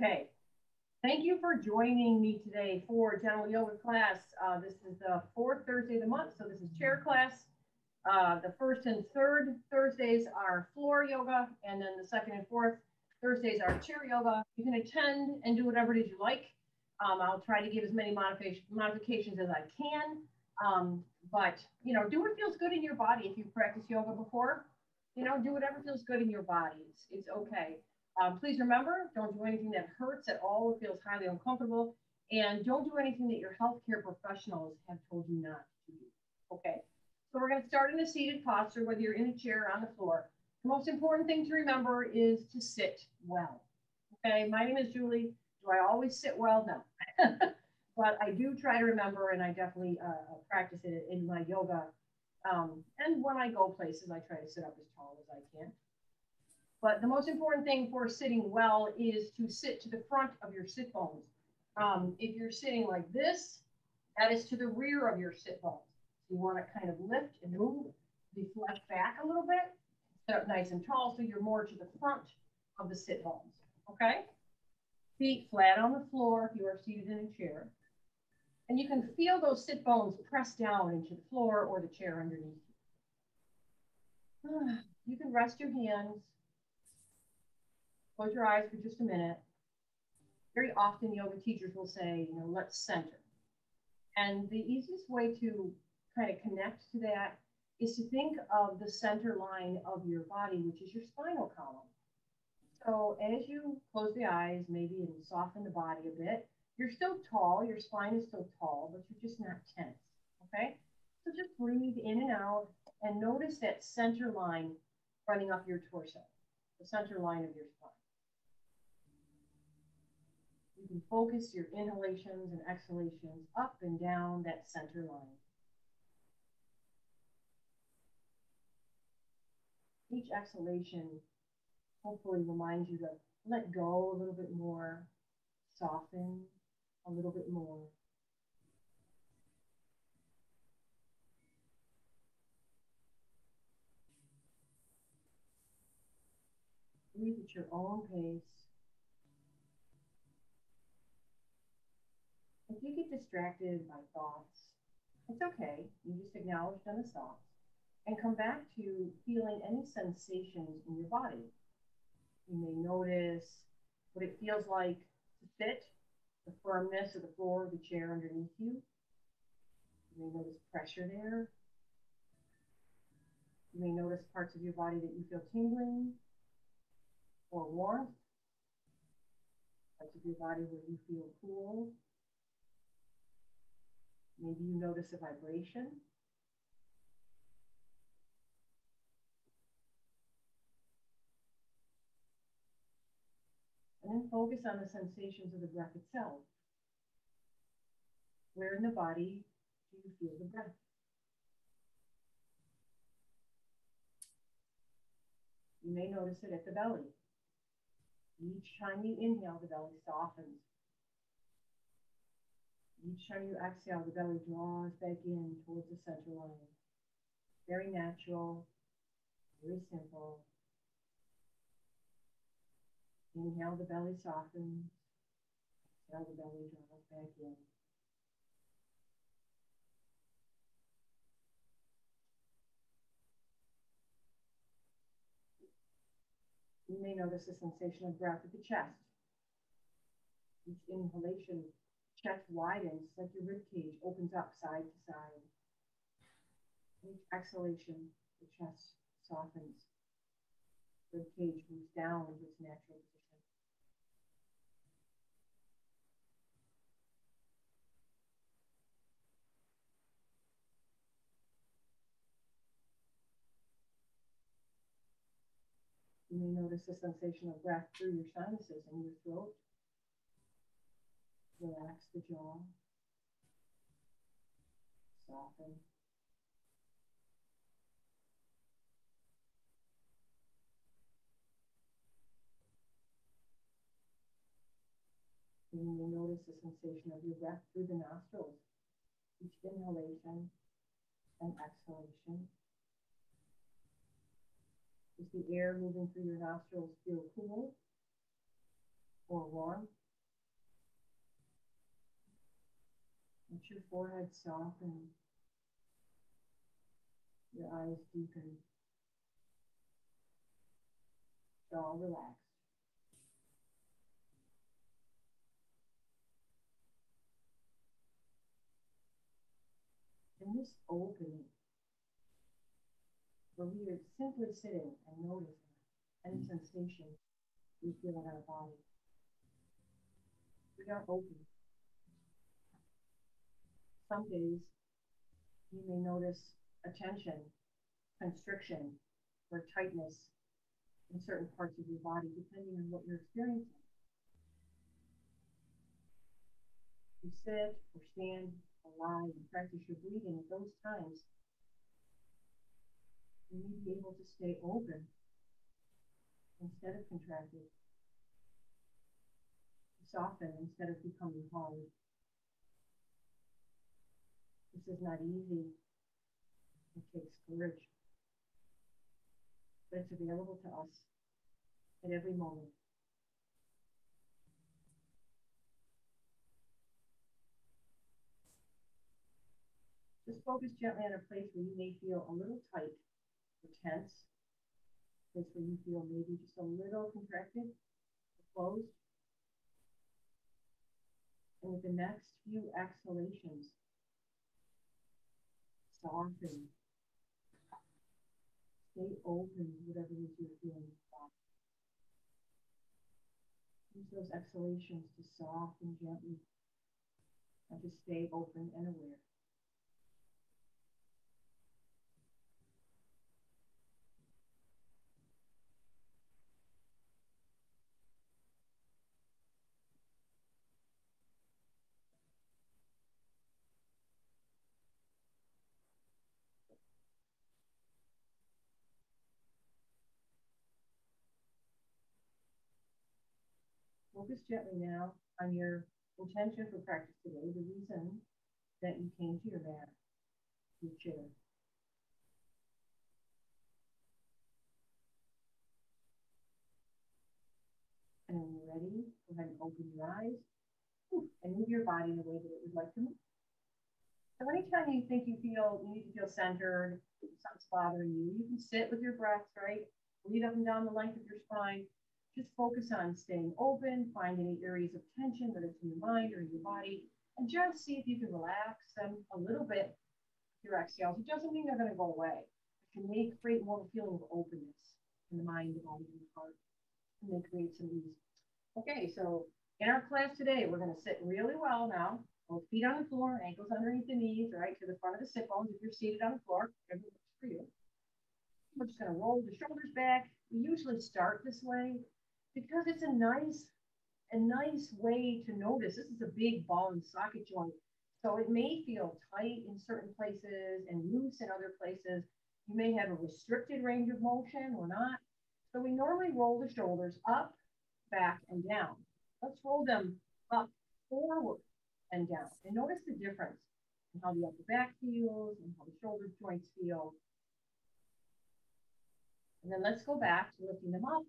Okay, thank you for joining me today for General Yoga class. This is the fourth Thursday of the month, so this is chair class. The first and third Thursdays are floor yoga, and then the second and fourth Thursdays are chair yoga. You can attend and do whatever it is you like. I'll try to give as many modifications as I can, but do what feels good in your body. If you've practiced yoga before, do whatever feels good in your body. It's okay. Please remember, don't do anything that hurts at all or feels highly uncomfortable, and don't do anything that your healthcare professionals have told you not to do. Okay, so we're going to start in a seated posture, whether you're in a chair or on the floor. The most important thing to remember is to sit well. Okay, my name is Julie. Do I always sit well? No. But I do try to remember, and I definitely practice it in my yoga. And when I go places, I try to sit up as tall as I can. But the most important thing for sitting well is to sit to the front of your sit bones. If you're sitting like this, that is to the rear of your sit bones. So you want to kind of lift and move, deflect back a little bit, sit up nice and tall so you're more to the front of the sit bones. Okay? Feet flat on the floor if you are seated in a chair. And you can feel those sit bones press down into the floor or the chair underneath you. You can rest your hands. Close your eyes for just a minute. Very often yoga teachers will say, let's center. And the easiest way to kind of connect to that is to think of the center line of your body, which is your spinal column. So as you close the eyes, maybe, and soften the body a bit, you're still tall, your spine is still tall, but you're just not tense, okay? So just breathe in and out and notice that center line running up your torso, the center line of your spine. You can focus your inhalations and exhalations up and down that center line. Each exhalation hopefully reminds you to let go a little bit more, soften a little bit more. Breathe at your own pace. If you get distracted by thoughts, it's okay. You just acknowledge them as thoughts and come back to feeling any sensations in your body. You may notice what it feels like to sit, the firmness of the floor of the chair underneath you. You may notice pressure there. You may notice parts of your body that you feel tingling or warmth, parts of your body where you feel cool. Maybe you notice a vibration. And then focus on the sensations of the breath itself. Where in the body do you feel the breath? You may notice it at the belly. Each time you inhale, the belly softens. Each time you exhale, the belly draws back in towards the center line. Very natural, very simple. Inhale, the belly softens. Exhale, the belly draws back in. You may notice a sensation of breath at the chest. Each inhalation, chest widens, like your rib cage opens up side to side. Each exhalation, the chest softens. Rib cage moves down into its natural position. You may notice a sensation of breath through your sinuses and your throat. Relax the jaw. Soften. And you may notice the sensation of your breath through the nostrils. Each inhalation and exhalation. Does the air moving through your nostrils feel cool or warm? your forehead soften, your eyes deepen, jaw relaxed. And this opening, where we are simply sitting and noticing any sensation we feel in our body. We are open. Some days you may notice a tension, constriction, or tightness in certain parts of your body, depending on what you're experiencing. You sit or stand or lie and practice your breathing at those times. You need to be able to stay open instead of contracted, to soften instead of becoming hard. This is not easy. It takes courage, but it's available to us at every moment. Just focus gently on a place where you may feel a little tight or tense, a place where you feel maybe just a little contracted or closed. And with the next few exhalations, soften. Stay open to whatever it is you're feeling. Use those exhalations to soften gently and to stay open and aware. Focus gently now on your intention for practice today, the reason that you came to your mat, your chair. And when you're ready, go ahead and open your eyes and move your body in the way that it would like to move. So anytime you think you need to feel centered, something's bothering you, you can sit with your breath, right? Breathe up and down the length of your spine. Just focus on staying open, find any areas of tension, whether it's in your mind or in your body, and just see if you can relax them a little bit with your exhales. It doesn't mean they're going to go away. It may create more of a feeling of openness in the mind, the body, and the heart, and then create some ease. Okay, so in our class today, we're going to sit really well now. Both feet on the floor, ankles underneath the knees, right, to the front of the sit bones. If you're seated on the floor, whatever works for you. We're just going to roll the shoulders back. We usually start this way because it's a nice way to notice. This is a big ball and socket joint. So it may feel tight in certain places and loose in other places. You may have a restricted range of motion or not. So we normally roll the shoulders up, back, and down. Let's roll them up, forward, and down. And notice the difference in how the upper back feels and how the shoulder joints feel. And then let's go back to lifting them up,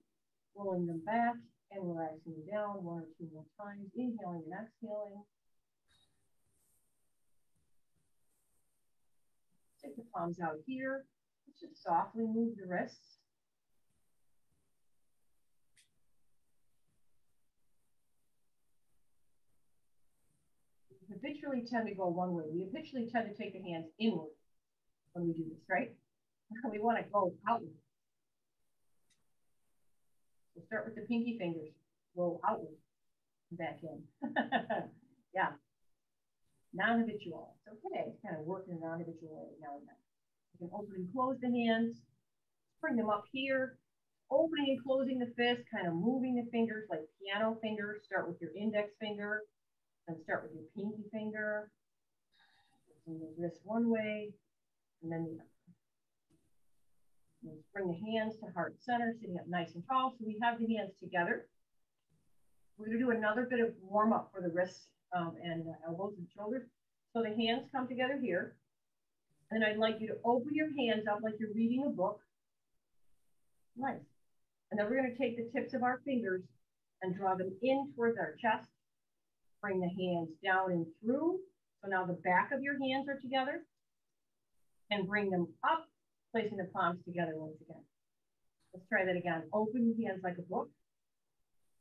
rolling them back, and relaxing them down 1 or 2 more times, inhaling and exhaling. Take the palms out here. Let's just softly move the wrists. We habitually tend to go one way. We habitually tend to take the hands inward when we do this, right? We want to go outward. We'll start with the pinky fingers. Roll outward and back in. Yeah. Non-habitual. It's okay. It's kind of working non-habitual right now and then. You can open and close the hands. Bring them up here. Opening and closing the fist, kind of moving the fingers like piano fingers. Start with your index finger. Then start with your pinky finger. Bring the wrist one way, and then the other. Let's bring the hands to heart center, sitting up nice and tall. So we have the hands together. We're going to do another bit of warm up for the wrists and elbows and shoulders. So the hands come together here. And I'd like you to open your hands up like you're reading a book. Nice. And then we're going to take the tips of our fingers and draw them in towards our chest. Bring the hands down and through So now the back of your hands are together, and bring them up, placing the palms together once again. Let's try that again. Open the hands like a book.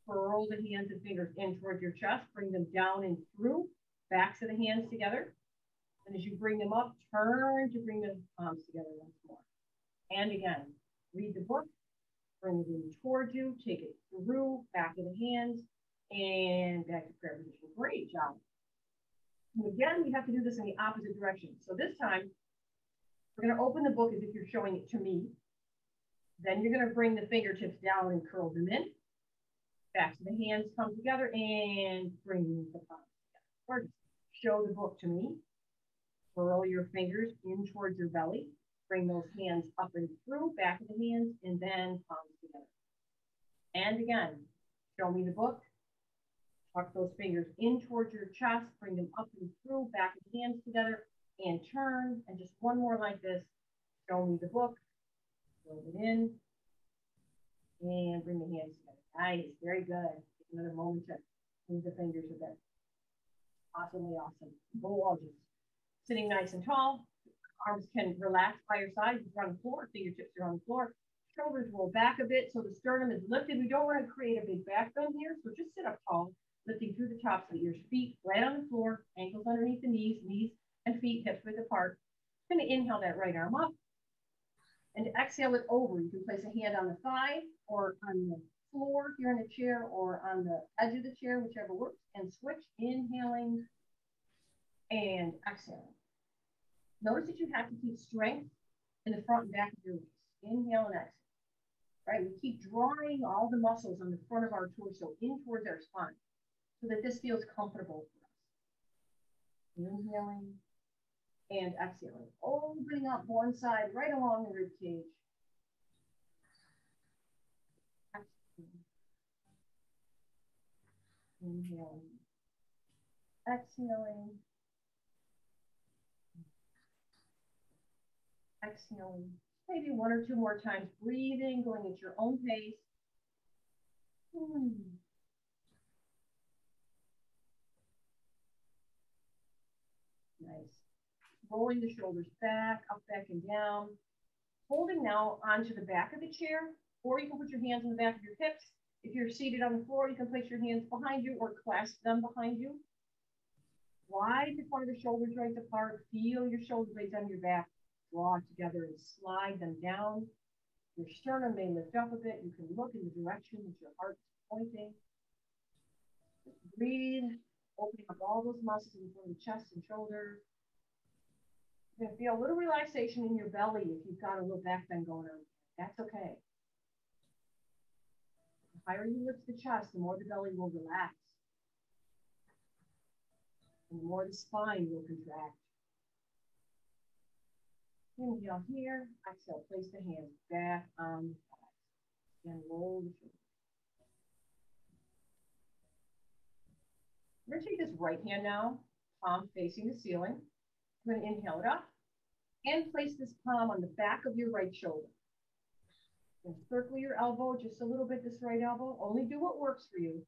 Curl the hands and fingers in towards your chest. Bring them down and through. Backs of the hands together. And as you bring them up, turn to bring the palms together once more. And again, read the book. Bring it in towards you. Take it through. Back of the hands. And back to prayer position. Great job. And again, we have to do this in the opposite direction. So this time, we're going to open the book as if you're showing it to me. Then you're going to bring the fingertips down and curl them in. Back to the hands come together and bring the palms together. Or show the book to me. Curl your fingers in towards your belly. Bring those hands up and through, back of the hands, and then palms together. And again, show me the book. Tuck those fingers in towards your chest. Bring them up and through, back of the hands together, and turn. And just one more like this. Show me the book. Roll it in. And bring the hands together. Nice, very good. Take another moment to move the fingers a bit. Awesomely awesome. Gorgeous. Sitting nice and tall. Arms can relax by your side. You're on the floor. Fingertips are on the floor. Shoulders roll back a bit so the sternum is lifted. We don't want to create a big back bend here, so just sit up tall, lifting through the tops of your feet, flat on the floor, ankles underneath the knees, knees and feet hips width apart. I'm going to inhale that right arm up and exhale it over. You can place a hand on the thigh or on the floor here in a chair or on the edge of the chair, whichever works, and switch, inhaling and exhaling. Notice that you have to keep strength in the front and back of your waist. Inhale and exhale. Right, we keep drawing all the muscles on the front of our torso in towards our spine so that this feels comfortable for us. Inhaling and exhaling, opening up one side right along the rib cage. Inhaling, exhaling, exhaling. Maybe one or two more times, breathing, going at your own pace. Nice. Rolling the shoulders back, up, back, and down. Holding now onto the back of the chair, or you can put your hands on the back of your hips. If you're seated on the floor, you can place your hands behind you or clasp them behind you. Wide the front of the shoulders right apart. Feel your shoulder blades on your back. Draw together and slide them down. Your sternum may lift up a bit. You can look in the direction that your heart is pointing. Just breathe, opening up all those muscles in front of the chest and shoulders. You're going to feel a little relaxation in your belly if you've got a little back bend going on. That's okay. The higher you lift the chest, the more the belly will relax. And the more the spine will contract. Inhale here, exhale, place the hands back on the thighs. And roll the shoulders. We're going to take this right hand now, palm facing the ceiling. I'm going to inhale it up and place this palm on the back of your right shoulder. And circle your elbow just a little bit, this right elbow. Only do what works for you.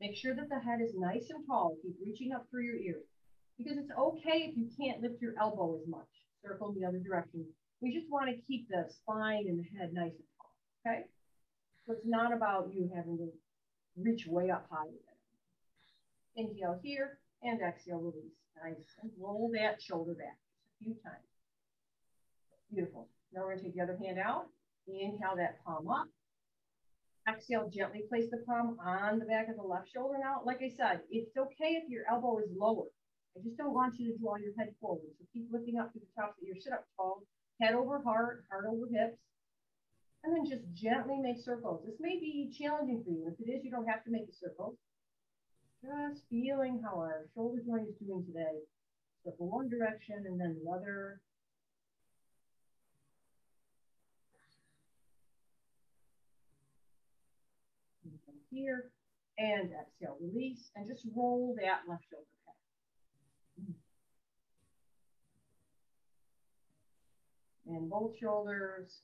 Make sure that the head is nice and tall. Keep reaching up through your ears. Because it's okay if you can't lift your elbow as much. Circle in the other direction. We just want to keep the spine and the head nice and tall. Okay? So it's not about you having to reach way up high with it. Inhale here and exhale, release. Nice. And roll that shoulder back just a few times. Beautiful. Now we're going to take the other hand out. Inhale that palm up. Exhale, gently place the palm on the back of the left shoulder. Now, like I said, it's okay if your elbow is lower. I just don't want you to draw your head forward. So keep lifting up to the top of your sit-up tall, head over heart, heart over hips. And then just gently make circles. This may be challenging for you. If it is, you don't have to make the circles. Just feeling how our shoulder joint is doing today. Circle one direction and then the other. Here and exhale, release, and just roll that left shoulder back. And both shoulders.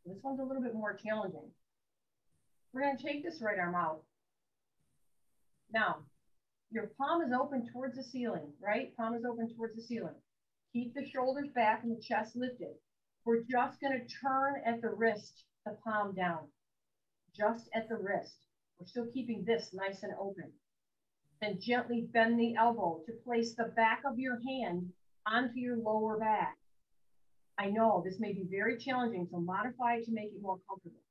This one's a little bit more challenging. We're going to take this right arm out. Now, your palm is open towards the ceiling, right? Palm is open towards the ceiling. Keep the shoulders back and the chest lifted. We're just going to turn at the wrist, the palm down, just at the wrist. We're still keeping this nice and open. Then gently bend the elbow to place the back of your hand onto your lower back. I know this may be very challenging, so modify it to make it more comfortable.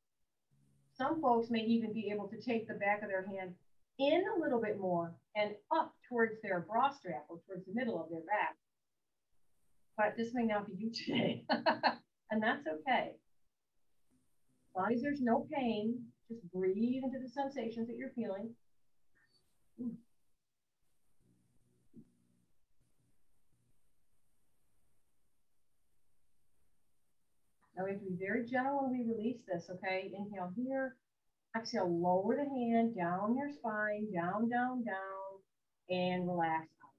Some folks may even be able to take the back of their hand in a little bit more and up towards their bra strap or towards the middle of their back. But this may not be you today, and that's okay. As long as there's no pain, just breathe into the sensations that you're feeling. Now we have to be very gentle when we release this, okay? Inhale here. Exhale, lower the hand down your spine, down, down, down, and relax out.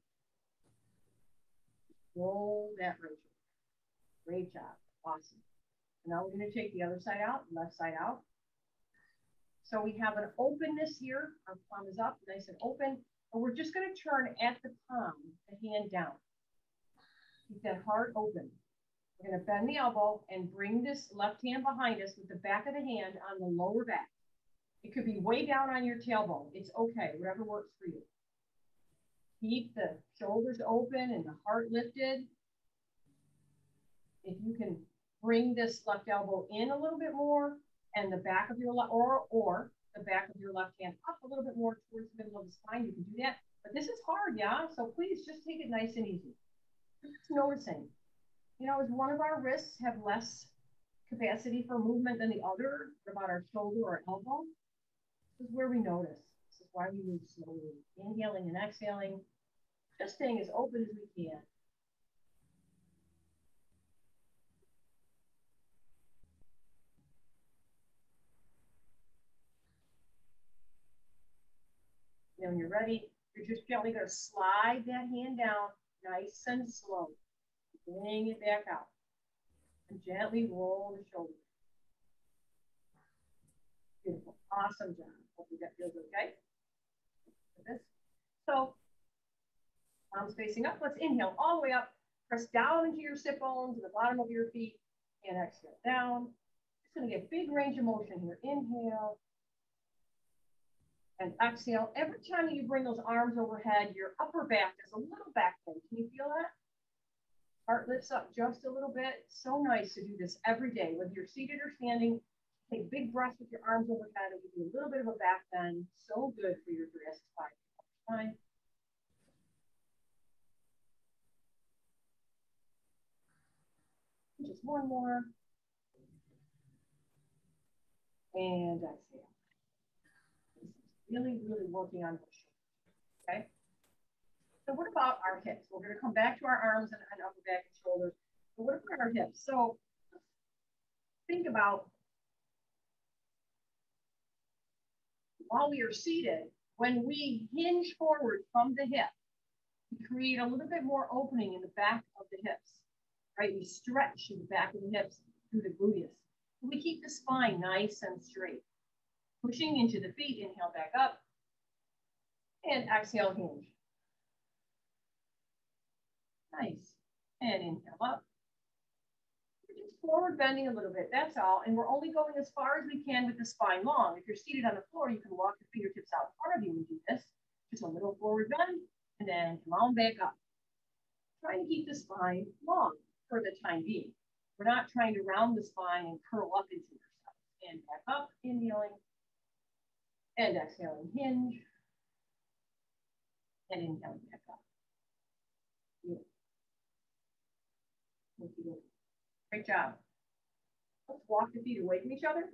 Roll that right shoulder. Great job. Awesome. Now we're going to take the other side out, left side out. So we have an openness here. Our palm is up, nice and open. And we're just going to turn at the palm, the hand down. Keep that heart open. We're going to bend the elbow and bring this left hand behind us with the back of the hand on the lower back. It could be way down on your tailbone. It's okay, whatever works for you. Keep the shoulders open and the heart lifted. If you can bring this left elbow in a little bit more and the back of your left, or the back of your left hand up a little bit more towards the middle of the spine, you can do that. But this is hard, yeah? So please just take it nice and easy. Just noticing. You know, as one of our wrists have less capacity for movement than the other, about our shoulder or elbow, this is where we notice. This is why we move slowly. Inhaling and exhaling, just staying as open as we can. And when you're ready, you're just gently going to slide that hand down nice and slow. Bring it back out. And gently roll the shoulders. Beautiful. Awesome job. Hopefully that feels okay. This. So, palms facing up. Let's inhale all the way up. Press down into your sit bones and the bottom of your feet. And exhale down. Just going to get big range of motion here. Inhale. And exhale. Every time you bring those arms overhead, your upper back does a little back bend. Can you feel that? Heart lifts up just a little bit. So nice to do this every day, whether you're seated or standing. Take big breaths with your arms overhead and give you a little bit of a back bend. So good for your wrist, spine. Just one more. And exhale. Really, really working on the shoulders. Okay. So what about our hips? We're going to come back to our arms and upper back and shoulders. But what about our hips? So think about while we are seated, when we hinge forward from the hip, we create a little bit more opening in the back of the hips, right? We stretch the back of the hips through the gluteus. We keep the spine nice and straight. Pushing into the feet, inhale back up, and exhale, hinge. Nice. And inhale up. We're just forward bending a little bit, that's all. And we're only going as far as we can with the spine long. If you're seated on the floor, you can walk your fingertips out in front of you and do this. Just a little forward bend, and then come on back up. Trying to keep the spine long for the time being. We're not trying to round the spine and curl up into yourself. And back up, inhaling. And exhaling, hinge. And inhaling back up. Great job. Let's walk the feet away from each other.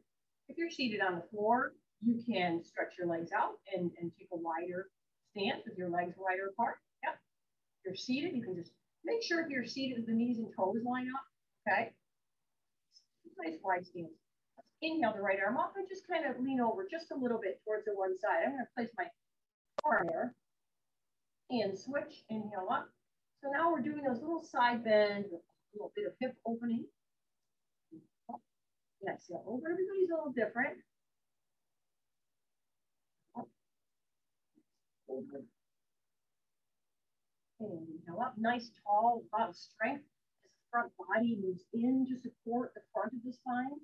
If you're seated on the floor, you can stretch your legs out and take a wider stance with your legs wider apart. Yep. If you're seated, you can just make sure if you're seated, the knees and toes line up. Okay. Nice wide stance. Let's inhale the right arm up and just kind of lean over just a little bit towards the one side. I'm going to place my forearm there and switch. Inhale up. So now we're doing those little side bends with a little bit of hip opening. Exhale over. Everybody's a little different. shoulder. And inhale up, nice, tall, a lot of strength as the front body moves in to support the front of the spine.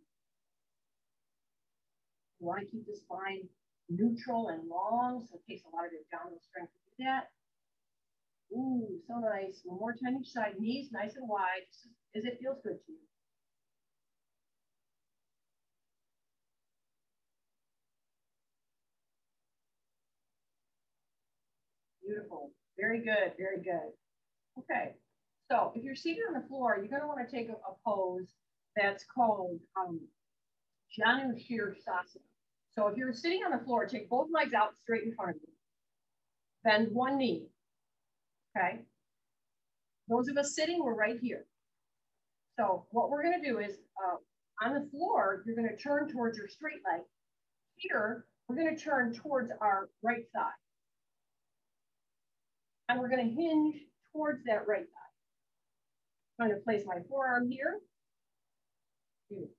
You want to keep the spine neutral and long, so it takes a lot of abdominal strength to do that. Ooh, so nice. One more time each side, knees nice and wide, as it feels good to you. Beautiful. Very good, very good. Okay, so if you're seated on the floor, you're going to want to take a pose that's called Janu Shirsasana. So if you're sitting on the floor, take both legs out straight in front of you. Bend one knee. Okay. Those of us sitting, we're right here. So what we're going to do is on the floor, you're going to turn towards your straight leg. Here, we're going to turn towards our right side. And we're going to hinge towards that right side. I'm going to place my forearm here. Beautiful.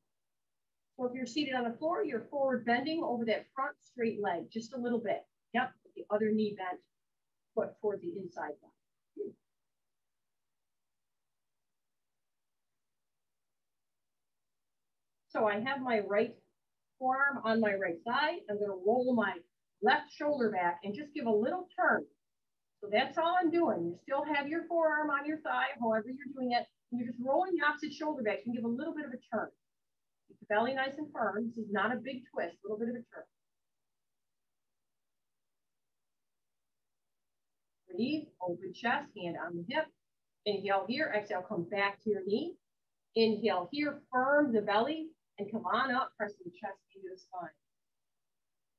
So if you're seated on the floor, you're forward bending over that front straight leg, just a little bit. Yep, the other knee bent, foot towards the inside leg. So I have my right forearm on my right side. I'm going to roll my left shoulder back and just give a little turn. So that's all I'm doing. You still have your forearm on your thigh, however you're doing it. And you're just rolling the opposite shoulder back. You can give a little bit of a turn. Keep the belly nice and firm. This is not a big twist, a little bit of a turn. Breathe, open chest, hand on the hip. Inhale here, exhale, come back to your knee. Inhale here, firm the belly, and come on up, pressing the chest into the spine.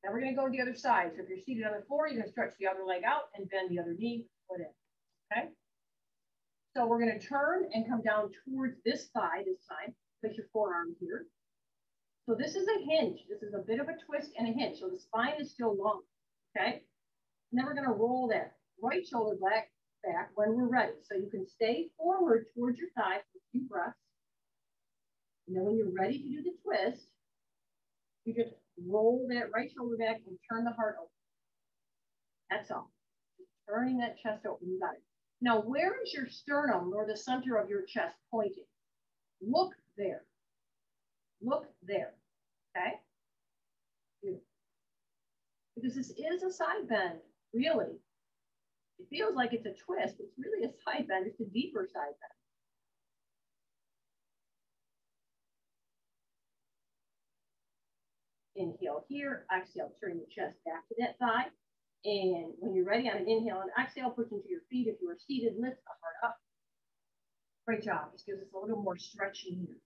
Now we're going to go to the other side. So if you're seated on the floor, you're going to stretch the other leg out and bend the other knee, foot in. Okay? So we're going to turn and come down towards this thigh this time. Place your forearm here. So this is a hinge. This is a bit of a twist and a hinge. So the spine is still long. Okay? And then we're going to roll that right shoulder back when we're ready. So you can stay forward towards your thigh for a few breaths. And then when you're ready to do the twist, you just roll that right shoulder back and turn the heart open. That's all. Just turning that chest open. You got it. Now, where is your sternum or the center of your chest pointing? Look there. Look there. Okay? Beautiful. Because this is a side bend, really. It feels like it's a twist, but it's really a side bend. It's a deeper side bend. Inhale here, exhale, turn the chest back to that thigh. And when you're ready on an inhale and exhale, push into your feet. If you are seated, lift the heart up. Great job. Just gives us a little more stretching here.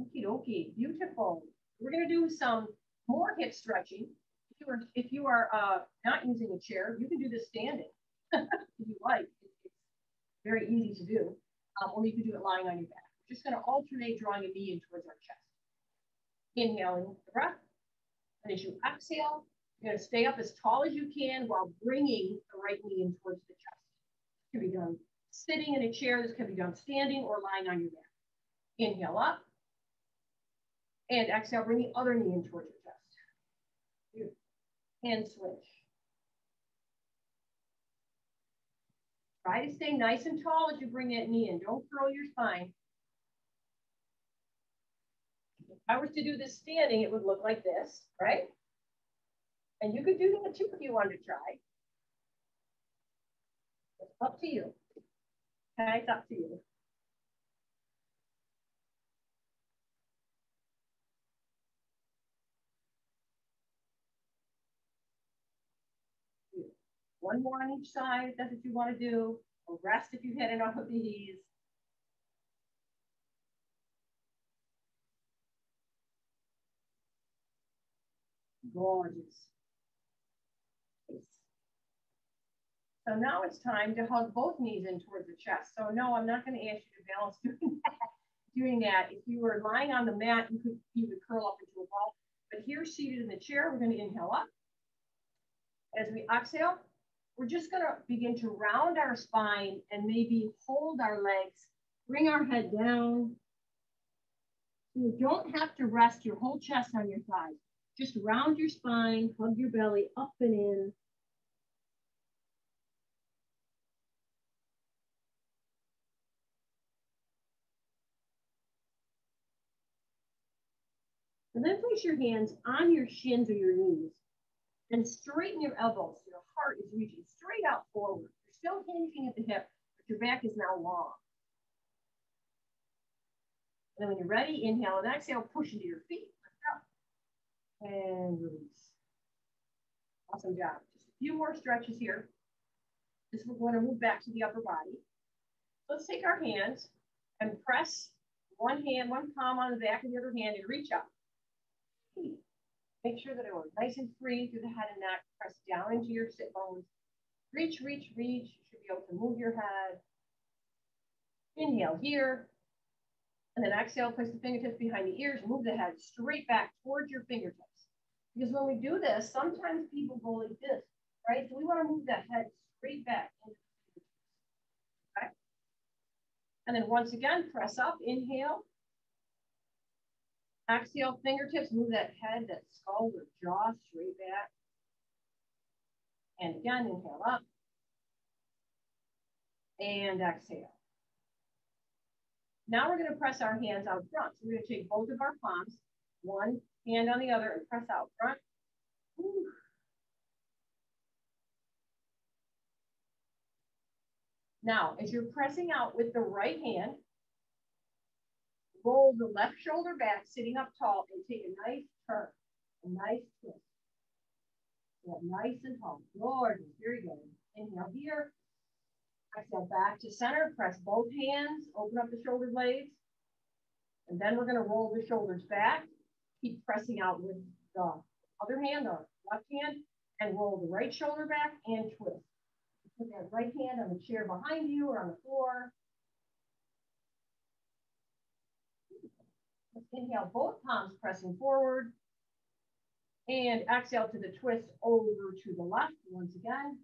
Okie dokie, beautiful. We're going to do some more hip stretching. If you are not using a chair, you can do this standing if you like. It's very easy to do. Or you can do it lying on your back. We're just going to alternate drawing a knee in towards our chest. Inhaling the breath. And as you exhale, you're going to stay up as tall as you can while bringing the right knee in towards the chest. This can be done sitting in a chair. This can be done standing or lying on your back. Inhale up. And exhale, bring the other knee in towards your chest. Beautiful. Hand switch. Try to stay nice and tall as you bring that knee in. Don't curl your spine. If I was to do this standing, it would look like this, right? And you could do that too if you wanted to try. It's up to you. Okay, it's up to you. One more on each side if that's what you want to do. Or rest if you've had enough of these. Gorgeous. So now it's time to hug both knees in towards the chest. So no, I'm not going to ask you to balance doing that. If you were lying on the mat, you would curl up into a ball. But here, seated in the chair, we're going to inhale up. As we exhale, we're just going to begin to round our spine and maybe hold our legs, bring our head down. You don't have to rest your whole chest on your thighs. Just round your spine, hug your belly up and in. And then place your hands on your shins or your knees and straighten your elbows so your heart is reaching straight out forward. You're still hinging at the hip, but your back is now long. And then when you're ready, inhale and exhale, push into your feet. And release. Awesome job. Just a few more stretches here. This we're going to move back to the upper body. Let's take our hands and press one hand, one palm on the back of the other hand and reach up. Make sure that it was nice and free through the head and neck. Press down into your sit bones. Reach, reach, reach. You should be able to move your head. Inhale here. And then exhale, place the fingertips behind the ears. Move the head straight back towards your fingertips. Because when we do this, sometimes people go like this, right? So we want to move that head straight back into the fingertips. Okay? And then once again, press up. Inhale. Exhale, fingertips, move that head, that skull, or jaw straight back. And again, inhale up. And exhale. Now we're going to press our hands out front. So we're going to take both of our palms, one hand on the other, and press out front. Whew. Now, as you're pressing out with the right hand, roll the left shoulder back, sitting up tall, and take a nice turn, a nice twist. Yeah, nice and tall. Gorgeous. Very good. Inhale here. Exhale back to center. Press both hands. Open up the shoulder blades. And then we're going to roll the shoulders back. Keep pressing out with the other hand, the left hand, and roll the right shoulder back and twist. Put that right hand on the chair behind you or on the floor. Let's inhale, both palms pressing forward. And exhale to the twist over to the left once again.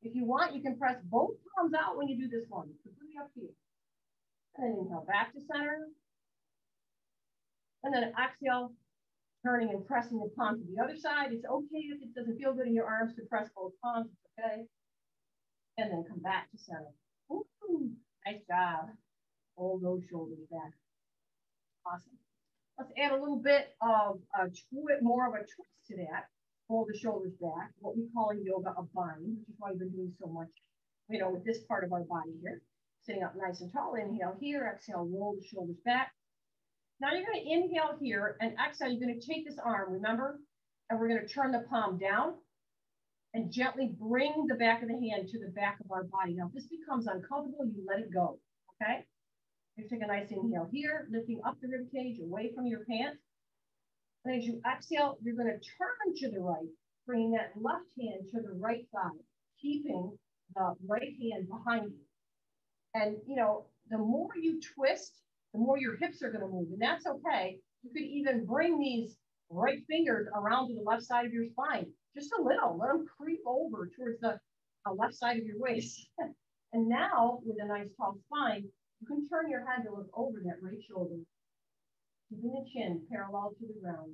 If you want, you can press both palms out when you do this one. It's completely up to you. And then inhale back to center. And then exhale, turning and pressing the palm to the other side. It's okay if it doesn't feel good in your arms to press both palms. It's okay. And then come back to center. Ooh, nice job. Hold those shoulders back. Awesome. Let's add a little bit of more of a twist to that. Hold the shoulders back. What we call in yoga a bind, which is why we've been doing so much, with this part of our body here. Sitting up nice and tall. Inhale here. Exhale, roll the shoulders back. Now you're going to inhale here and exhale. You're going to take this arm, remember? And we're going to turn the palm down and gently bring the back of the hand to the back of our body. Now, if this becomes uncomfortable, you let it go, okay? You take a nice inhale here, lifting up the rib cage away from your pants. And as you exhale, you're going to turn to the right, bringing that left hand to the right side, keeping the right hand behind you. And, the more you twist, the more your hips are going to move, and that's okay. You could even bring these right fingers around to the left side of your spine, just a little. Let them creep over towards the left side of your waist. And now, with a nice tall spine, you can turn your head to look over that right shoulder, keeping the chin parallel to the ground.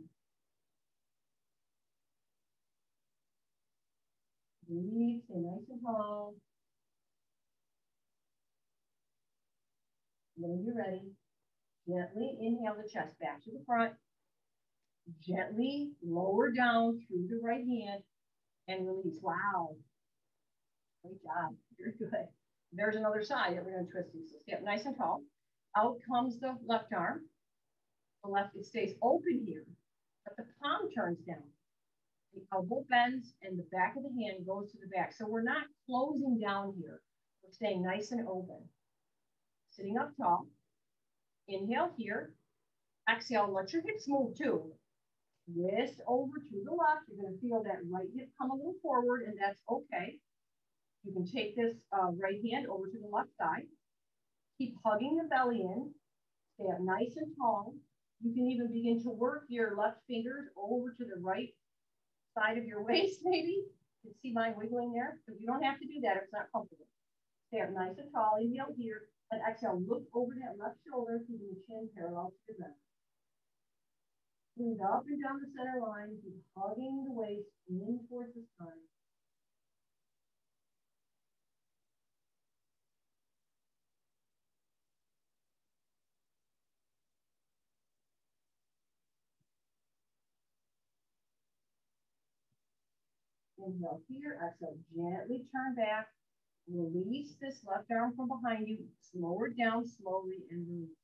Breathe, stay nice and tall. When you're ready, gently inhale the chest back to the front. Gently lower down through the right hand and release. Wow. Great job. Very good. There's another side that we're going to twist to. So stay up nice and tall. Out comes the left arm. The left, it stays open here, but the palm turns down. The elbow bends and the back of the hand goes to the back. So we're not closing down here. We're staying nice and open. Sitting up tall. Inhale here. Exhale, let your hips move too. Twist over to the left. You're going to feel that right hip come a little forward, and that's okay. You can take this right hand over to the left side. Keep hugging the belly in. Stay up nice and tall. You can even begin to work your left fingers over to the right side of your waist, maybe. You can see mine wiggling there, but you don't have to do that if it's not comfortable. Stay up nice and tall. Inhale here. And exhale, look over that left shoulder, keeping the chin parallel to the ground. Breathe up and down the center line, keep hugging the waist in towards the spine. Inhale here, exhale, gently turn back. Release this left arm from behind you. Slow it down slowly and release.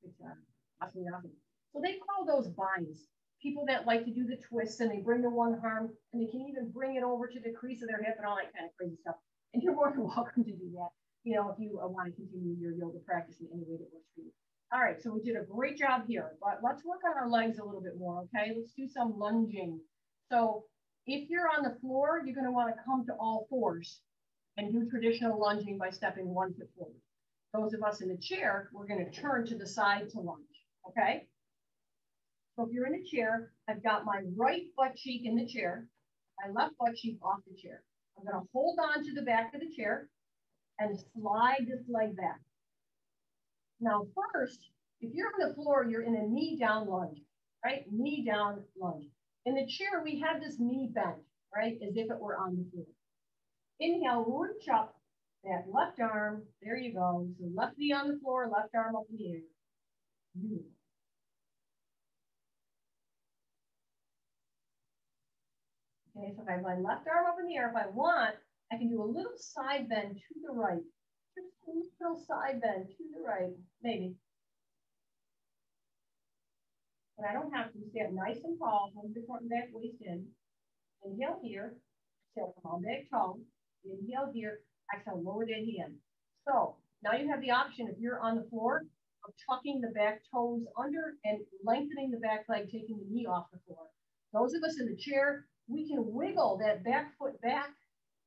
Good job. Awesome, awesome. So they call those binds. People that like to do the twists and they bring the one arm and they can even bring it over to the crease of their hip and all that kind of crazy stuff. And you're more than welcome to do that, you know, if you want to continue your yoga practice in any way that works for you. All right, so we did a great job here, but let's work on our legs a little bit more, okay? Let's do some lunging. So if you're on the floor, you're going to want to come to all fours and do traditional lunging by stepping 1 foot forward. Those of us in the chair, we're going to turn to the side to lunge, okay? So if you're in a chair, I've got my right butt cheek in the chair, my left butt cheek off the chair. I'm going to hold on to the back of the chair and slide this leg back. Now first, if you're on the floor, you're in a knee down lunge, right? Knee down lunge. In the chair, we have this knee bent, right? As if it were on the floor. Inhale, reach up, that left arm, there you go. So left knee on the floor, left arm up in the air. Beautiful. Okay, so if I have my left arm up in the air, if I want, I can do a little side bend to the right. Just a little side bend to the right, maybe. But I don't have to. Stay up nice and tall, hold the front and back waist in. Inhale here, exhale, come on back tall. Inhale here, exhale, lower that hand. So now you have the option, if you're on the floor, of tucking the back toes under and lengthening the back leg, taking the knee off the floor. Those of us in the chair, we can wiggle that back foot back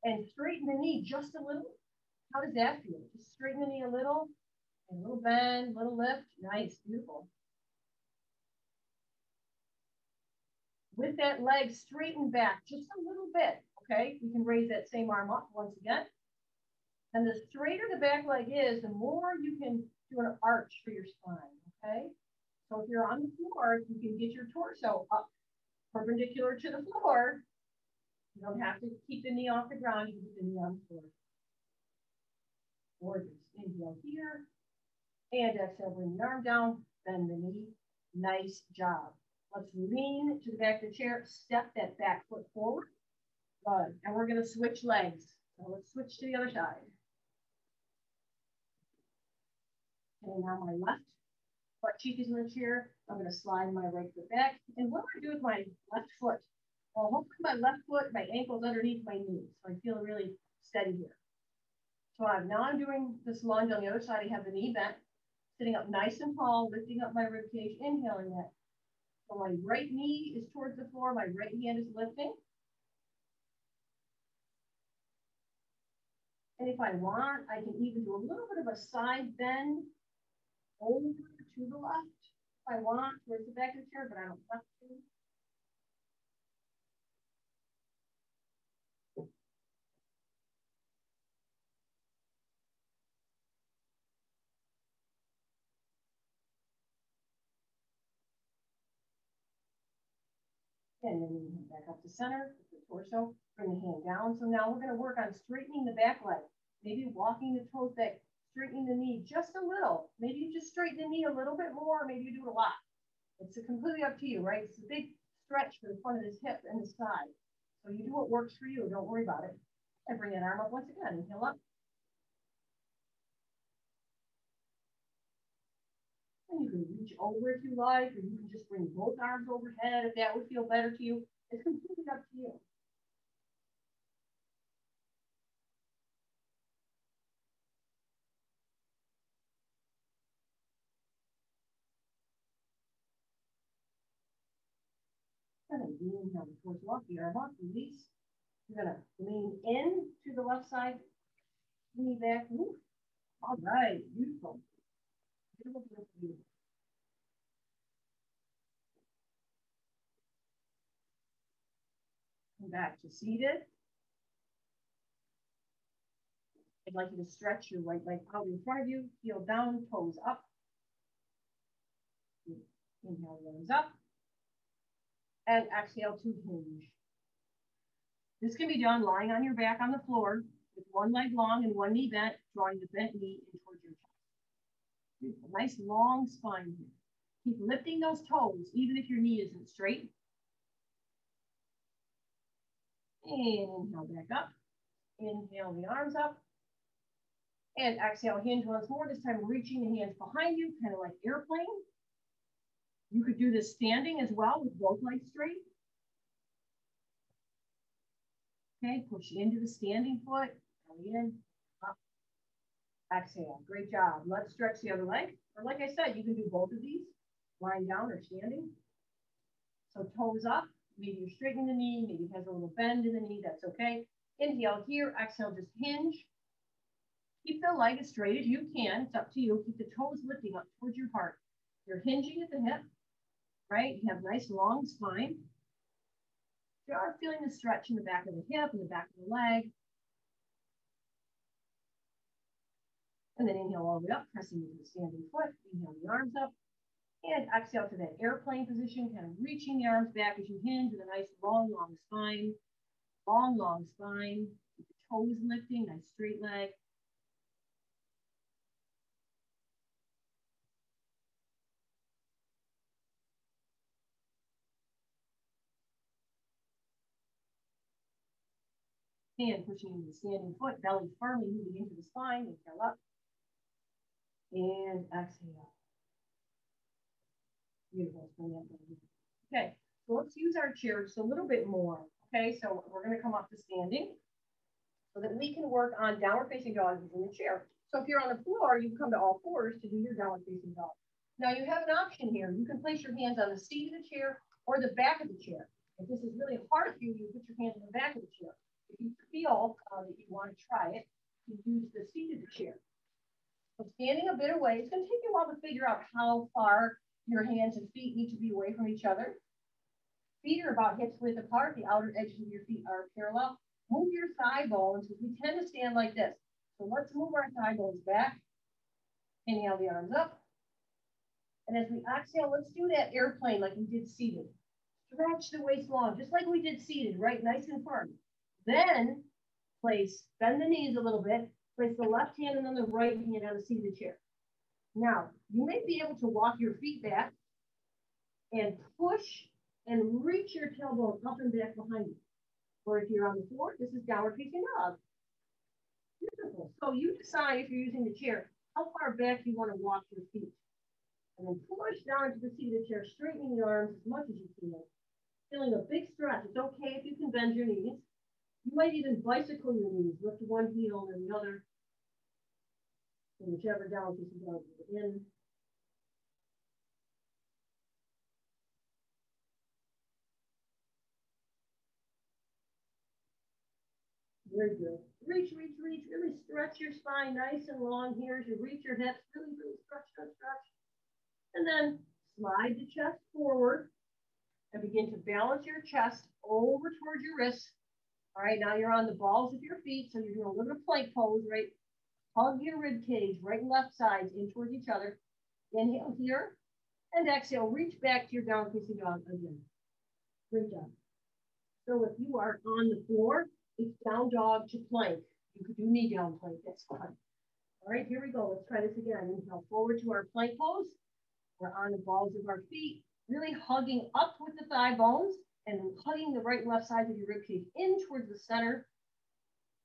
and straighten the knee just a little. How does that feel? Just straighten the knee a little, and a little bend, little lift. Nice, beautiful. With that leg straightened back just a little bit, okay? We can raise that same arm up once again. And the straighter the back leg is, the more you can do an arch for your spine, okay? So if you're on the floor, you can get your torso up perpendicular to the floor. You don't have to keep the knee off the ground, you can keep the knee on the floor. Gorgeous. Inhale here. And exhale, bring the arm down, bend the knee. Nice job. Let's lean to the back of the chair, step that back foot forward. Good. And we're going to switch legs. So let's switch to the other side. Okay, now my left butt cheek is in the chair. I'm going to slide my right foot back. And what do I do with my left foot? Well, hopefully my left foot, my ankle's underneath my knees. So I feel really steady here. So now I'm doing this lunge on the other side. I have the knee bent, sitting up nice and tall, lifting up my rib cage, inhaling that. So my right knee is towards the floor. My right hand is lifting. And if I want, I can even do a little bit of a side bend over to the left. If I want, towards the back of the chair, but I don't have to. And then we come back up to center, the torso, bring the hand down. So now we're going to work on straightening the back leg. Maybe walking the toes back, straightening the knee just a little. Maybe you just straighten the knee a little bit more, maybe you do it a lot. It's completely up to you, right? It's a big stretch for the front of this hip and the side. So you do what works for you. Don't worry about it. And bring that arm up once again. Inhale up. And you can reach over if you like, or you can just bring both arms overhead if that would feel better to you. It's completely up to you. And then lean down towards the left, the arm up, release. You're gonna lean in to the left side, knee back. Ooh. All right, beautiful. Beautiful, beautiful, beautiful. Come back to seated. I'd like you to stretch your right leg out in front of you, heel down, toes up. Inhale, arms up. And exhale to hinge. This can be done lying on your back on the floor with one leg long and one knee bent, drawing the bent knee in towards your chest. Beautiful. Nice long spine here. Keep lifting those toes, even if your knee isn't straight. And inhale back up. Inhale the arms up. And exhale, hinge once more, this time reaching the hands behind you, kind of like airplane. You could do this standing as well with both legs straight. Okay, push into the standing foot, belly in, up, exhale. Great job. Let's stretch the other leg. Or like I said, you can do both of these, lying down or standing. So toes up, maybe you're straightening the knee, maybe it has a little bend in the knee, that's okay. Inhale here, exhale, just hinge. Keep the leg as straight as you can. It's up to you. Keep the toes lifting up towards your heart. You're hinging at the hip, right? You have nice long spine. You are feeling the stretch in the back of the hip and the back of the leg. And then inhale all the way up, pressing into the standing foot. Inhale the arms up. And exhale to that airplane position, kind of reaching the arms back as you hinge with a nice long spine. Long spine. Keep the toes lifting, nice straight leg. Hand pushing into the standing foot, belly firmly moving into the spine. Inhale up. And exhale. Beautiful. Okay, so let's use our chair just a little bit more. Okay, so we're going to come up to standing so that we can work on downward facing dog using the chair. So if you're on the floor, you can come to all fours to do your downward facing dog. Now you have an option here. You can place your hands on the seat of the chair or the back of the chair. If this is really hard for you, you put your hands on the back of the chair. If you feel that you want to try it, you use the seat of the chair. So standing a bit away, it's going to take you a while to figure out how far your hands and feet need to be away from each other. Feet are about hips width apart. The outer edges of your feet are parallel. Move your thigh bones, because we tend to stand like this. So let's move our thigh bones back. Inhale the arms up. And as we exhale, let's do that airplane like we did seated. Stretch the waist long, just like we did seated, right? Nice and firm. Then bend the knees a little bit. Place the left hand and then the right hand on the seat of the chair. Now, you may be able to walk your feet back and push and reach your tailbone up and back behind you. Or if you're on the floor, this is downward facing dog. Beautiful. So you decide if you're using the chair, how far back you want to walk your feet. And then push down into the seat of the chair, straightening the arms as much as you can. Feeling a big stretch. It's okay if you can bend your knees. You might even bicycle your knees, lift one heel and the other. And whichever down facing dog you're in. Very good. Reach. Really stretch your spine nice and long here as you reach your hips. Really stretch. And then slide the chest forward and begin to balance your chest over towards your wrists. All right, now you're on the balls of your feet, so you're doing a little bit of plank pose, right? Hug your rib cage, right and left sides in towards each other. Inhale here, and exhale. Reach back to your down facing dog again. Great job. So if you are on the floor, it's down dog to plank. You could do knee down plank, that's fine. All right, here we go. Let's try this again. Inhale forward to our plank pose. We're on the balls of our feet, really hugging up with the thigh bones and then hugging the right and left sides of your ribcage in towards the center.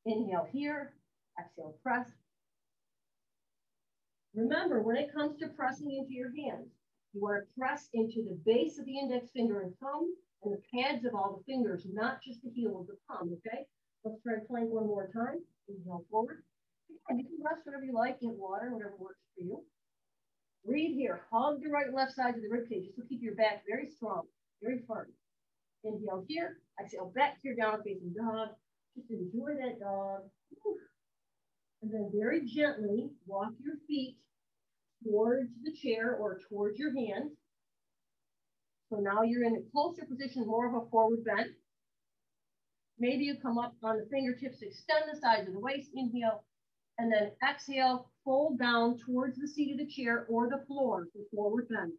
Inhale here, exhale, press. Remember, when it comes to pressing into your hands, you want to press into the base of the index finger and thumb and the pads of all the fingers, not just the heel of the palm, okay? Let's try plank one more time. Inhale forward. And you can rest whatever you like, get water, whatever works for you. Breathe here. Hug the right and left sides of the ribcage. Just to keep your back very strong, very firm. Inhale here. Exhale back to your down facing dog. Just enjoy that dog. And then very gently walk your feet towards the chair or towards your hands. So now you're in a closer position, more of a forward bend. Maybe you come up on the fingertips, extend the sides of the waist, inhale, and then exhale, fold down towards the seat of the chair or the floor for forward bend.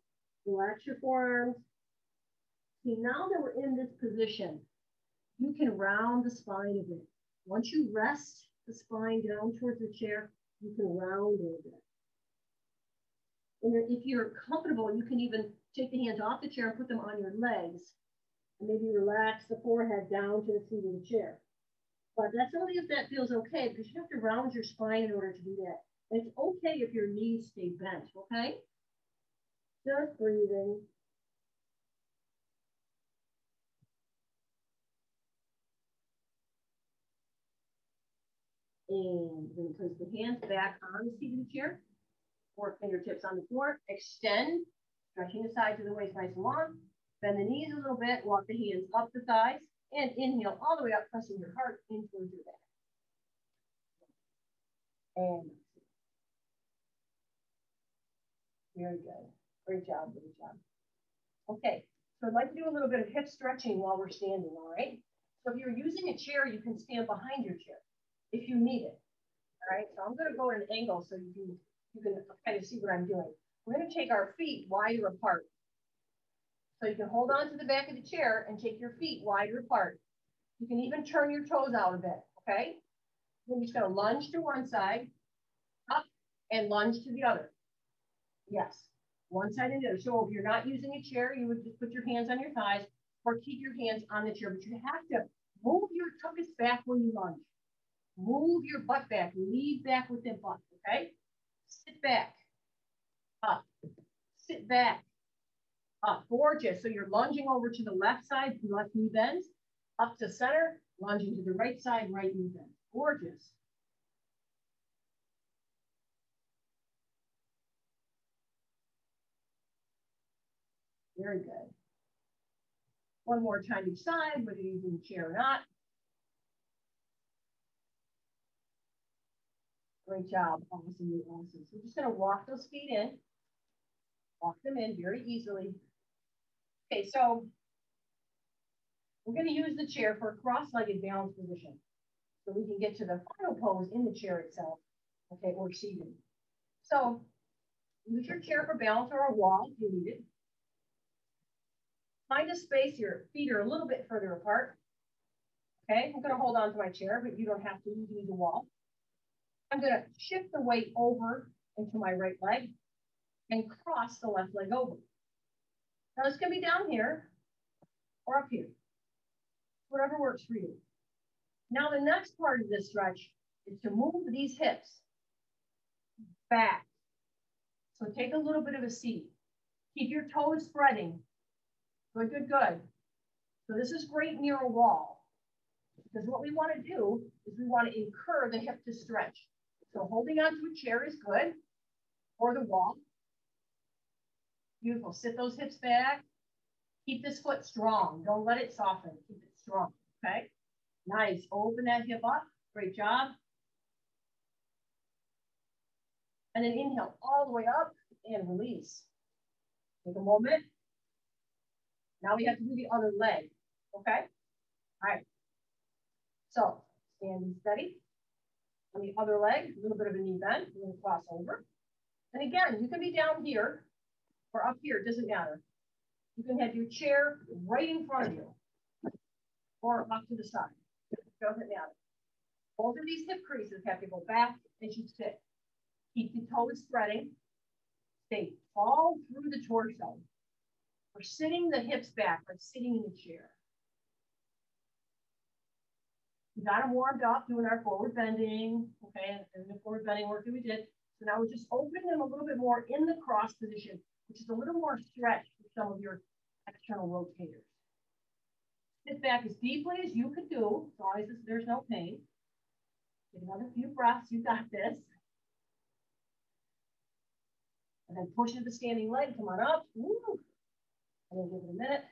Relax your forearms. See, now that we're in this position, you can round the spine a bit. Once you rest the spine down towards the chair, you can round it a bit. And if you're comfortable, you can even take the hands off the chair and put them on your legs. And maybe relax the forehead down to the seat of the chair. But that's only if that feels okay, because you have to round your spine in order to do that. And it's okay if your knees stay bent, okay? Just breathing. And we're going to place the hands back on the seat of the chair. 4 fingertips on the floor. Extend, stretching the sides of the waist nice and long. Bend the knees a little bit. Walk the hands up the thighs. And inhale all the way up, pressing your heart in towards your back. And very good. Great job, great job. Okay, so I'd like to do a little bit of hip stretching while we're standing, all right? So if you're using a chair, you can stand behind your chair if you need it, all right? So I'm gonna go at an angle so you can kind of see what I'm doing. We're gonna take our feet wider apart. So you can hold on to the back of the chair and take your feet wider apart. You can even turn your toes out a bit, okay? Then you're just gonna lunge to one side, up, and lunge to the other. Yes, one side and the other. So if you're not using a chair, you would just put your hands on your thighs or keep your hands on the chair, but you have to move your tuchus back when you lunge. Move your butt back, lean back with the butt, okay? Sit back, up, sit back, up. Gorgeous. So you're lunging over to the left side, left knee bends, up to center, lunging to the right side, right knee bends. Gorgeous. Very good. One more time each side, whether you're using a chair or not. Great job. Awesome, awesome. So we're just going to walk those feet in. Walk them in very easily. Okay, so we're going to use the chair for a cross-legged balance position. So we can get to the final pose in the chair itself. Okay, or seated. So use your chair for balance or a wall if you need it. Find a space, your feet are a little bit further apart. Okay, I'm going to hold on to my chair, but you don't have to. You can use a wall. I'm going to shift the weight over into my right leg and cross the left leg over. Now this can be down here or up here, whatever works for you. Now the next part of this stretch is to move these hips back. So take a little bit of a seat. Keep your toes spreading. Good, good, good. So this is great near a wall, because what we want to do is we want to incur the hip to stretch. So holding onto a chair is good, or the wall. Beautiful. Sit those hips back. Keep this foot strong. Don't let it soften. Keep it strong, okay? Nice. Open that hip up. Great job. And then inhale all the way up and release. Take a moment. Now we have to do the other leg, okay? All right. So standing steady. On the other leg, a little bit of a knee bend. We're going to cross over. And again, you can be down here or up here. It doesn't matter. You can have your chair right in front of you or off to the side. It doesn't matter. Both of these hip creases have to go back as you sit. Keep the toes spreading. Stay all through the torso. We're sitting the hips back, like sitting in a chair. We got them warmed up doing our forward bending, okay, and the forward bending work that we did. So now we're just opening them a little bit more in the cross position, which is a little more stretch for some of your external rotators. Sit back as deeply as you can do, as long as there's no pain. Take another few breaths, you got this. And then push into the standing leg, come on up. Woo. And then give it a minute.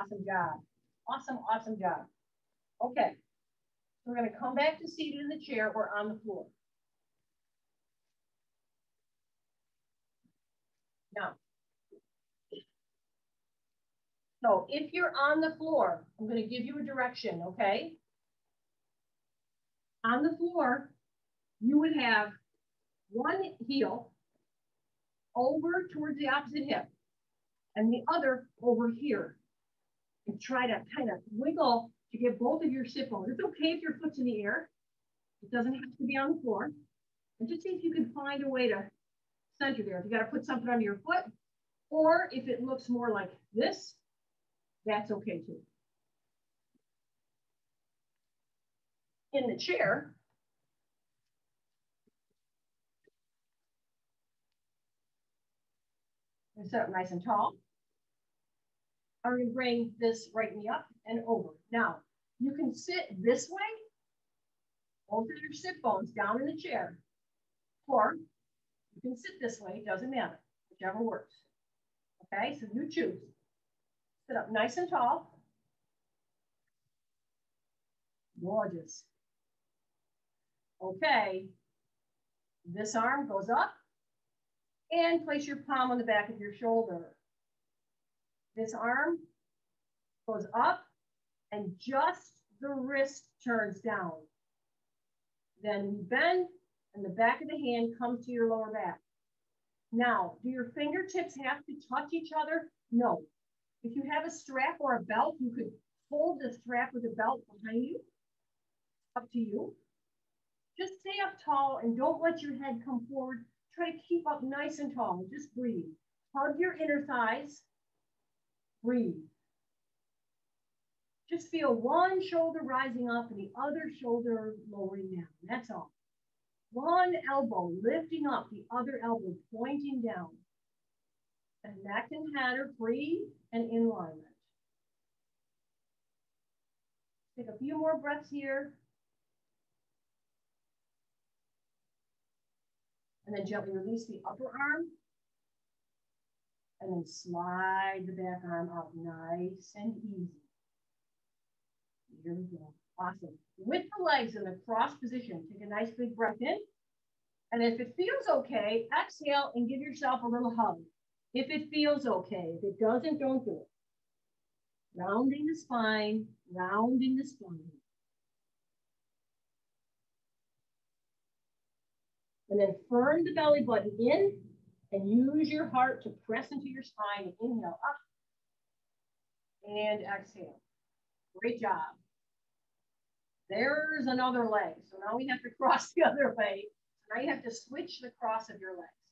Awesome job. Awesome, awesome job. Okay, so we're going to come back to seated in the chair or on the floor. Now, so if you're on the floor, I'm going to give you a direction, okay? On the floor, you would have one heel over towards the opposite hip and the other over here. And try to kind of wiggle to get both of your sit bones. It's okay if your foot's in the air. It doesn't have to be on the floor. And just see if you can find a way to center there. If you got to put something under your foot, Or if it looks more like this, that's okay too. In the chair, I'm sit up nice and tall. I'm going to bring this right knee up and over. Now, you can sit this way, both of your sit bones down in the chair, or you can sit this way, doesn't matter, whichever works. Okay, so you choose. Sit up nice and tall. Gorgeous. Okay, this arm goes up and place your palm on the back of your shoulder. This arm goes up and just the wrist turns down. Then you bend and the back of the hand comes to your lower back. Now, do your fingertips have to touch each other? No. If you have a strap or a belt, you could hold the strap with a belt behind you. Up to you. Just stay up tall and don't let your head come forward. Try to keep up nice and tall. Just breathe. Hug your inner thighs. Breathe. Just feel one shoulder rising up and the other shoulder lowering down. That's all. One elbow lifting up, the other elbow pointing down. And neck and head are free and in alignment. Take a few more breaths here. And then gently release the upper arm. And then slide the back arm out nice and easy. Here we go. Awesome. With the legs in the cross position, take a nice big breath in. And if it feels okay, exhale and give yourself a little hug. If it feels okay. If it doesn't, don't do it. Rounding the spine, rounding the spine. And then firm the belly button in and use your heart to press into your spine. Inhale up and exhale. Great job. There's another leg. So now we have to cross the other way. So now you have to switch the cross of your legs.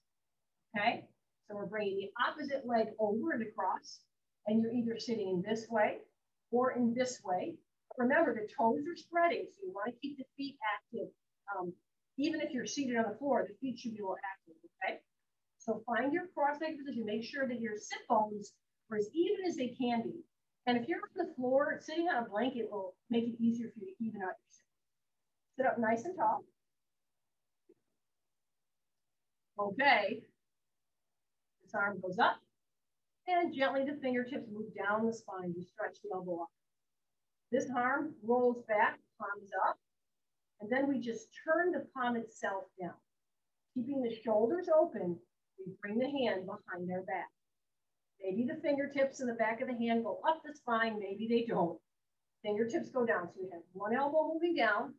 Okay? So we're bringing the opposite leg over and across. And you're either sitting in this way or in this way. Remember, the toes are spreading, so you want to keep the feet active. Even if you're seated on the floor, the feet should be a little active, okay? So find your cross-legged position. Make sure that your sit bones are as even as they can be. And if you're on the floor, sitting on a blanket will make it easier for you to even out your sit. Sit up nice and tall. Okay. This arm goes up. And gently the fingertips move down the spine. You stretch the elbow up. This arm rolls back, palms up. And then we just turn the palm itself down. Keeping the shoulders open, we bring the hand behind our back. Maybe the fingertips in the back of the hand go up the spine, maybe they don't. Fingertips go down. So we have one elbow moving down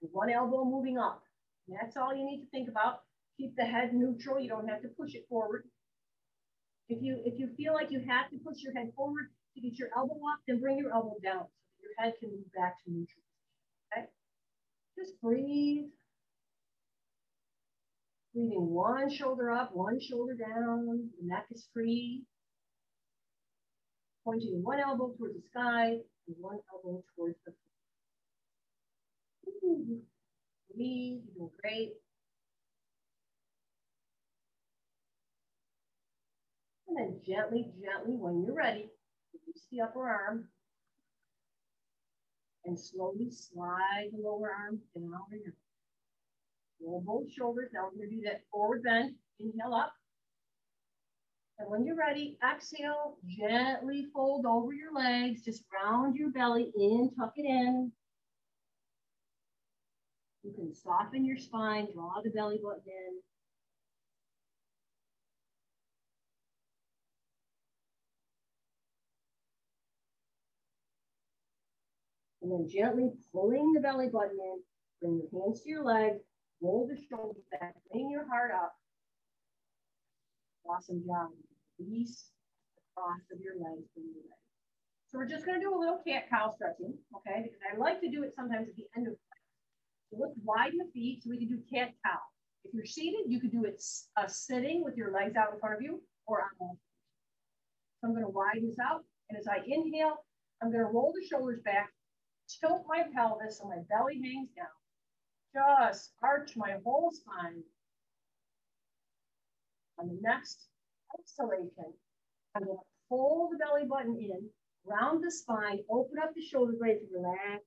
and one elbow moving up. And that's all you need to think about. Keep the head neutral. You don't have to push it forward. If you feel like you have to push your head forward to get your elbow up, then bring your elbow down so that your head can move back to neutral. Okay? Just breathe. Breathing one shoulder up, one shoulder down. The neck is free. Pointing one elbow towards the sky and one elbow towards the floor. Breathe. You're doing great. And then gently, gently, when you're ready, release the upper arm and slowly slide the lower arm down and down. Roll both shoulders. Now we're going to do that forward bend. Inhale up. And when you're ready, exhale, gently fold over your legs. Just round your belly in, tuck it in. You can soften your spine, draw the belly button in. And then gently pulling the belly button in, bring your hands to your legs, roll the shoulders back, bring your heart up. Awesome job. Release the cross of your legs from your legs. So we're just going to do a little cat-cow stretching, okay? Because I like to do it sometimes at the end of class. So let's widen the feet so we can do cat-cow. If you're seated, you could do it sitting with your legs out in front of you or on all. I'm going to widen this out. And as I inhale, I'm going to roll the shoulders back, tilt my pelvis so my belly hangs down. Just arch my whole spine. On the next exhalation, I'm going to pull the belly button in, round the spine, open up the shoulder blades, relax.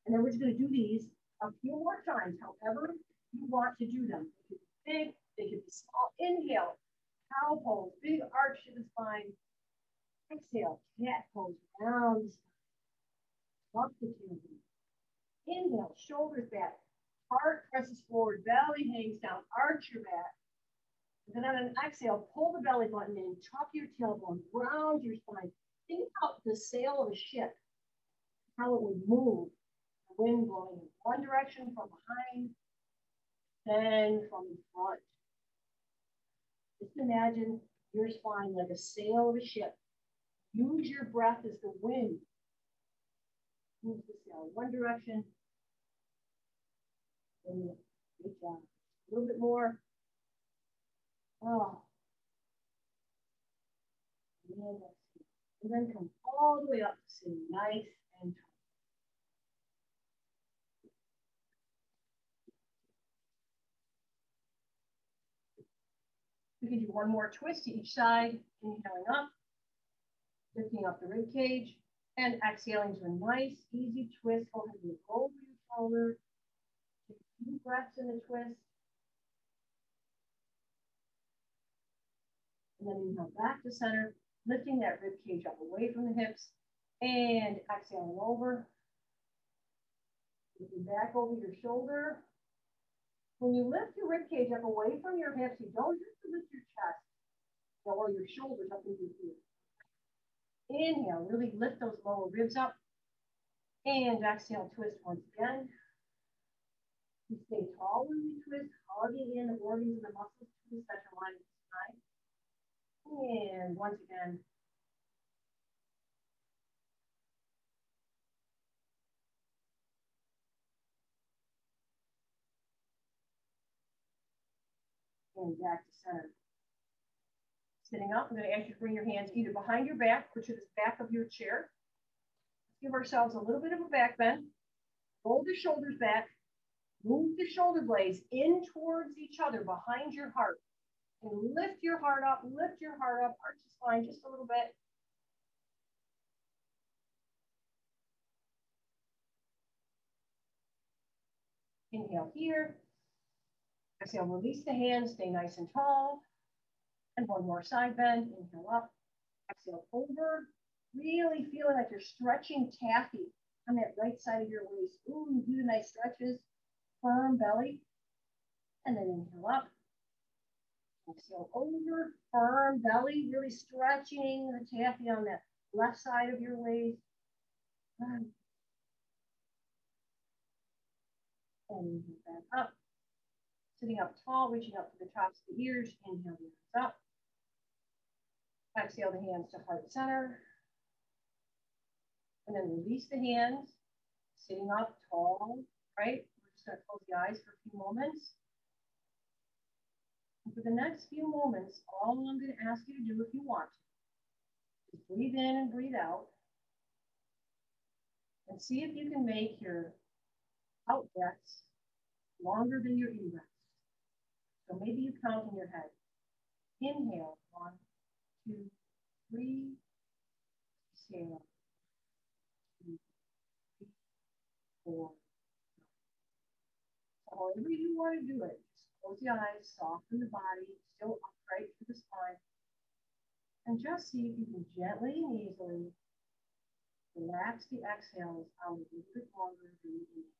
And then we're just going to do these a few more times, however you want to do them. They could be big, they could be small. Inhale, cow pose, big arch to the spine. Exhale, cat pose, round the spine. Up the tailbone. Inhale, shoulders back, heart presses forward, belly hangs down, arch your back. And then on an exhale, pull the belly button in, tuck your tailbone, round your spine. Think about the sail of a ship, how it would move. The wind blowing in one direction from behind, then from the front. Just imagine your spine like a sail of a ship. Use your breath as the wind. Move the sail one direction. Good job. A little bit more. Oh. And then come all the way up, sitting nice and tall. We can do one more twist to each side, inhaling up, lifting up the rib cage, and exhaling to a nice, easy twist. Go ahead and roll over your shoulder. Take a few breaths in the twist. And then inhale back to center, lifting that rib cage up away from the hips, and exhaling over. Looking back over your shoulder. When you lift your rib cage up away from your hips, you don't have to lift your chest or your shoulders up into your feet. Inhale, really lift those lower ribs up. And exhale, twist once again. You stay tall when you twist, hugging in the organs and the muscles to the center line of the spine. And once again. And back to center. Sitting up, I'm going to ask you to bring your hands either behind your back or to the back of your chair. Let's give ourselves a little bit of a back bend. Roll the shoulders back. Move the shoulder blades in towards each other behind your heart. And lift your heart up, arch the spine just a little bit. Inhale here. Exhale, release the hands, stay nice and tall. And one more side bend, inhale up, exhale over. Really feeling like you're stretching taffy on that right side of your waist. Ooh, do the nice stretches, firm belly. And then inhale up. Exhale over, firm belly, really stretching the taffy on that left side of your waist. And inhale back up. Sitting up tall, reaching up to the tops of the ears. Inhale the hands up. Exhale the hands to heart center. And then release the hands. Sitting up tall, right? We're just going to close the eyes for a few moments. And for the next few moments, all I'm going to ask you to do if you want to is breathe in and breathe out. And see if you can make your out breaths longer than your in breaths. So maybe you count in your head. Inhale, 1, 2, 3. Exhale, 2, 3, 4. So however you want to do it, just close the eyes, soften the body, still upright through the spine. And just see if you can gently and easily relax the exhales out a little bit longer than the inhales.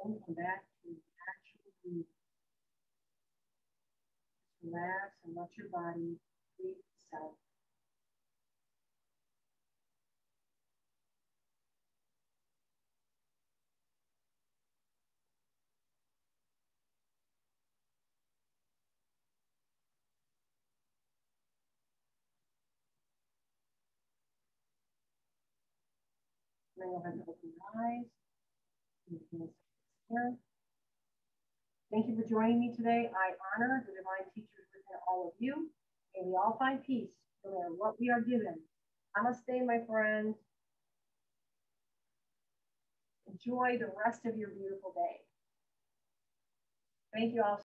Then come back to actual breathing. Relax and let your body breathe itself. Then you'll have to open your eyes. Here. Thank you for joining me today. I honor the divine teachers within all of you. May we all find peace no matter what we are given. Namaste, my friends. Enjoy the rest of your beautiful day. Thank you all.